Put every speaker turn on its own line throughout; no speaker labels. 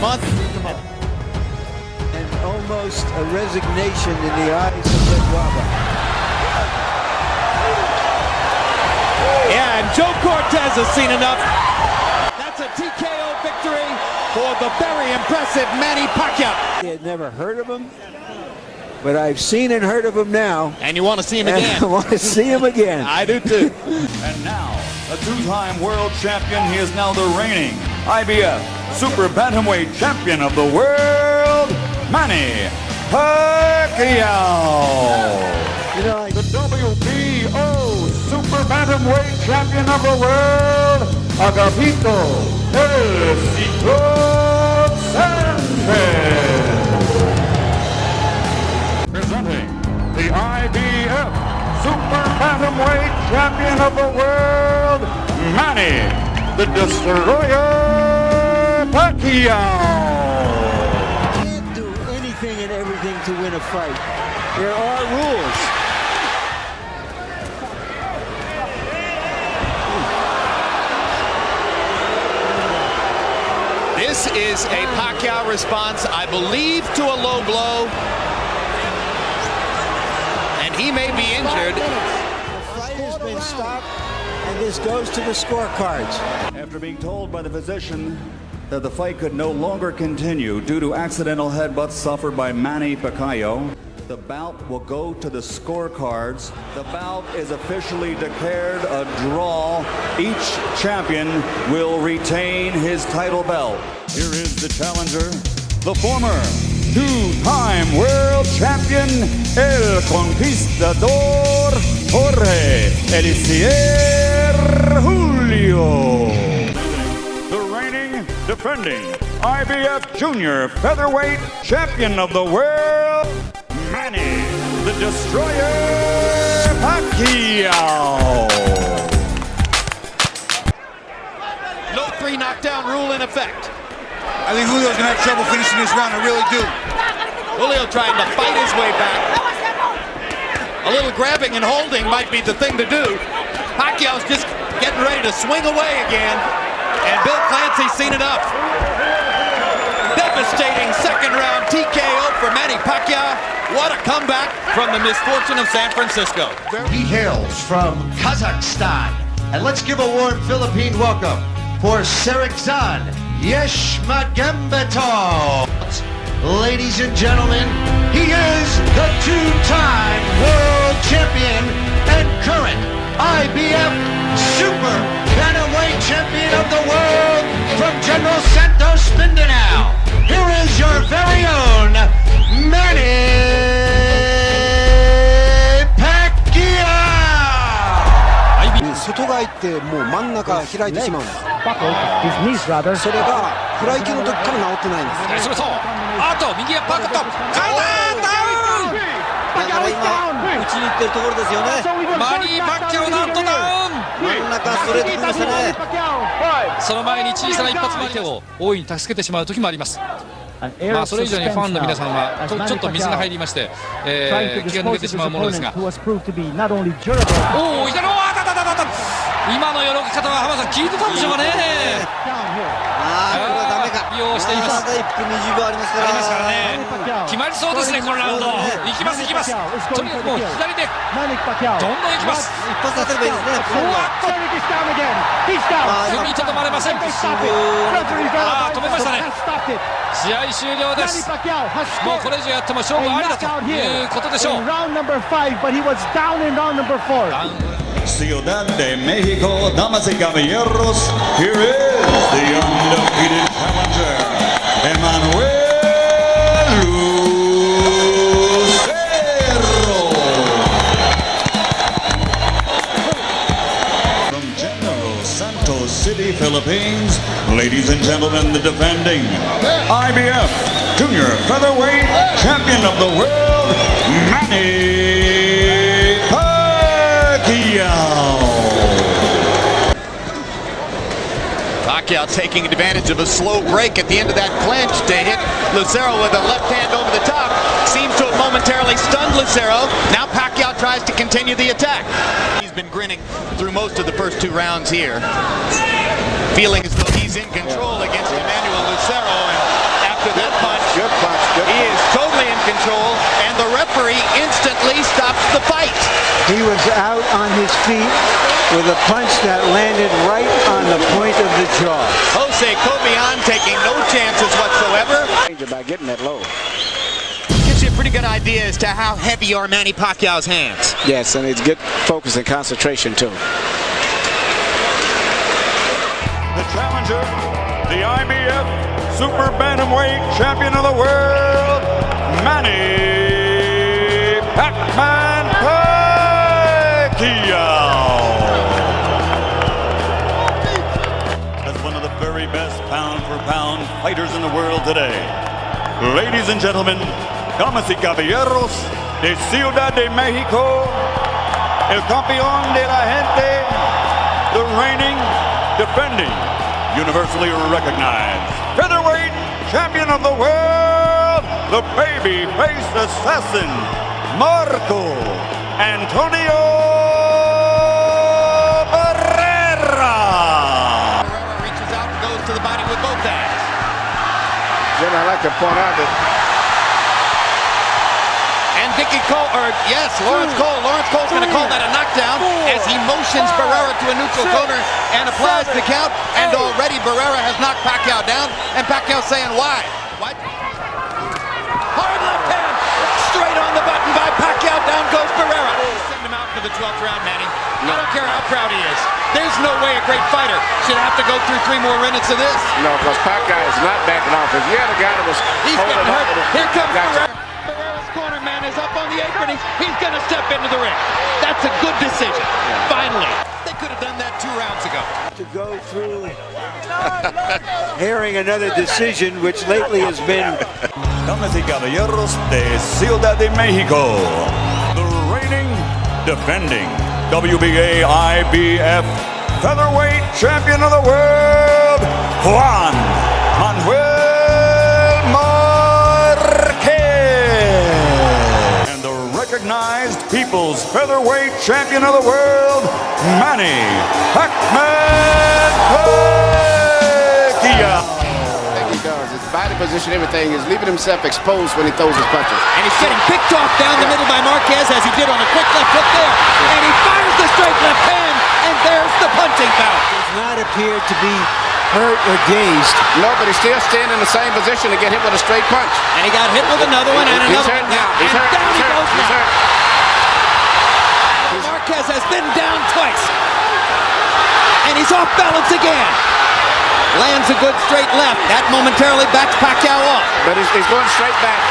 month.
And almost a resignation in the eyes of Pacquiao.
Yeah, and Joe Cortez has seen enough. That's a TKO victory for the very impressive Manny Pacquiao.
I had never heard of him, but I've seen and heard of him now.
And you want to see him again.
I want to see him again.
I do too.
And now, a two-time world champion, he is now the reigning IBF Super Bantamweight Champion of the world, Manny Pacquiao.
You know,
The WBO Super Bantamweight Champion of the world, Agapito El Cito Sanchez. Presenting the IBF Super Bantamweight Champion of the world, Manny the Destroyer Pacquiao.
you can't do anything and everything to win a fight. There are rules.
This is a Pacquiao response, I believe, to a low blow. And he may be injured.
The fight has been stopped, and this goes to the scorecards.
After being told by the physician that the fight could no longer continue due to accidental headbutts suffered by Manny Pacquiao, the bout will go to the scorecards. The bout is officially declared a draw. Each champion will retain his title belt. Here is the challenger, the former two-time world champion, El Conquistador, Jorge Eliezer Julio. The reigning, defending IBF Junior Featherweight Champion of the world, Manny the Destroyer Pacquiao.
No 3 knockdown rule in effect.
I think Julio's gonna have trouble finishing this round. I really do.
Julio trying to fight his way back. A little grabbing and holding might be the thing to do. Pacquiao's just getting ready to swing away again. And Bill Clancy's seen enough. Devastating second round TKO for Manny Pacquiao. What a comeback from the misfortune of San Francisco.
He hails from Kazakhstan. And let's give a warm Philippine welcome for Serikzan Yeshmagambetov. Ladies and gentlemen, he is the two-time world champion and current IBF Super Bantamweight Champion of the world from General Santos, Mindanao. Here is your very own Manny Pacquiao.
外側行ってもう真ん中開いてしまうんです。
His knees rather.
それがフライ級の時から治ってないんです。
それそうあと右へパクッと体ダウン
だから今打ちに行ってるところですよね。
マニー・パッキャオなんとダウン
真ん中ストレートきましたね。
その前に小さな一発負けを大いに助けてしまう時もあります。まあそれ以上にファンの皆さんはちょっと水が入りまして、気が抜けてしまうものですが、おお、左のあたたたたた、今のよろけ方は浜田さん聞いてたんでしょうかね。
これはダメか。
利用しています。
まだ1分20秒ありますから
ね。決まりそうですね、このラウンド。いきますいきます。とにかくもう左でどんどんいきます。
一発当てればいいですね。
踏みとどまれません。止めましたね。試合終了です。もうこれ以上やっても勝負ありだということでしょう。
Ciudad de México, damas y caballeros, here is the undefeated challenger, Emmanuel Lucero. From General Santos City, Philippines, ladies and gentlemen, the defending IBF Junior Featherweight Champion of the world, Manny
Pacquiao taking advantage of a slow break at the end of that clinch to hit Lucero with a left hand over the top. Seems to have momentarily stunned Lucero. Now Pacquiao tries to continue the attack. He's been grinning through most of the first 2 rounds here, feeling as though he's in control against Emmanuel Lucero. And referee instantly stops the fight.
He was out on his feet with a punch that landed right on the point of the jaw.
Jose Cobian taking no chances whatsoever.
By getting that low.
Gives you a pretty good idea as to how heavy are Manny Pacquiao's hands.
Yes, and it's good focus and concentration too.
The challenger, the IBF Super Bantamweight Champion of the World, Manny Pac-Man Pacquiao. As one of the very best pound-for-pound fighters in the world today. Ladies and gentlemen, damas y caballeros de Ciudad de Mexico, el campeón de la gente, the reigning, defending, universally recognized featherweight champion of the world, the baby-faced assassin, Marco Antonio Barrera.
Barrera reaches out and goes to the body with both hands.
Jim, I'd like to point out that
And Vicky Cole, Lawrence Cole's going to call that a knockdown as he motions Barrera to a neutral corner and applies the count. And already Barrera has knocked Pacquiao down, and Pacquiao saying why? What? Hard left hand, straight on the button by Pacquiao. Down goes Barrera. Send him out for the 12th round, Manny. I don't care how proud he is. There's no way a great fighter should have to go through 3 more minutes of this.
no, because Pacquiao is not backing off. If you had a guy that was
He's
holding
getting hurt.
up,
Here comes
Gotcha.
Barrera. Barrera's corner man is up on the apron. He's going to step into the ring. That's a good decision. Finally. They could have done that 2 rounds ago.
To go through hearing another decision, which lately has been
Damas y caballeros de Ciudad de Mexico, the reigning, defending WBA IBF featherweight champion of the world, Juan Manuel Marquez, and the recognized people's featherweight champion of the world, Manny Pac-Man Pacquiao.
he does. His body position, everything is leaving himself exposed when he throws his punches.
And he's getting picked off down the middle by Marquez as he did on a quick left hook there. And he fires the straight left hand, and there's the punching bout.
does not appear to be hurt or dazed.
No, but he's still staying in the same position to get hit with a straight punch.
And he got hit with another one and
He's
another
hurt
one.
now.
And
He's hurt.
down
He's
he
hurt.
goes
He's
now.
hurt.
Marquez has been down twice. And he's off balance again. Lands a good straight left. That momentarily backs Pacquiao off.
But he's going straight back.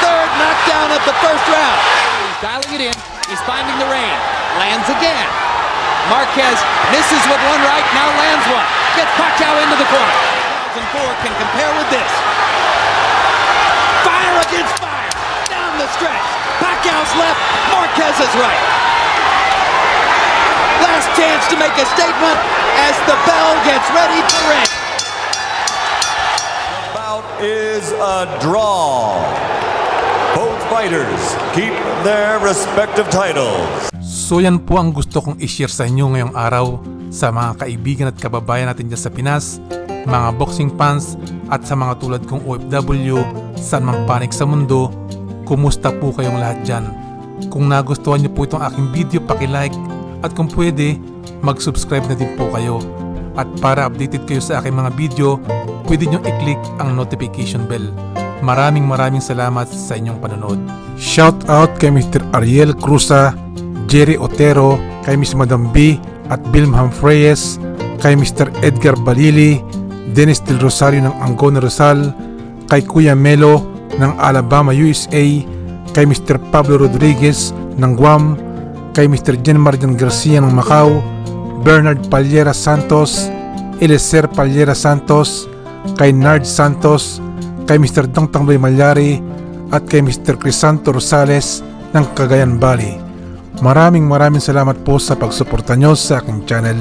Third knockdown of the first round. He's dialing it in. He's finding the range. Lands again. Marquez misses with one right, now lands one. Gets Pacquiao into the corner. 2004 can compare with this. Fire against fire. Down the stretch. Pacquiao's left, Marquez's right. Last chance to make a statement as the bell gets ready to ring.
The bout is a draw. Both fighters keep their respective titles.
So yan po ang gusto kong i-share sa inyo ngayong araw sa mga kaibigan at kababayan natin dyan sa Pinas, mga boxing fans at sa mga tulad kong OFW saan mang panig sa mundo. Kumusta po kayong lahat dyan? Kung nagustuhan niyo po itong aking video, paki-like at kung pwede, mag-subscribe na din po kayo. At para updated kayo sa aking mga video, pwede nyo i-click ang notification bell. Maraming salamat sa inyong panonood. Shout out kay Mr. Ariel Cruza, Jerry Otero, kay Miss Madam B at Bilmham Freyes, kay Mr. Edgar Balili, Dennis Del Rosario ng Angono Rizal, kay Kuya Melo ng Alabama, USA, kay Mr. Pablo Rodriguez ng Guam, kay Mr. Jen Marian Garcia ng Macau, Bernard Palyera Santos, Eliezer Palyera Santos, kay Nard Santos, kay Mr. Tangtangloy Malyari at kay Mr. Crisanto Rosales ng Cagayan Valley. Maraming salamat po sa pagsuporta nyo sa aking channel.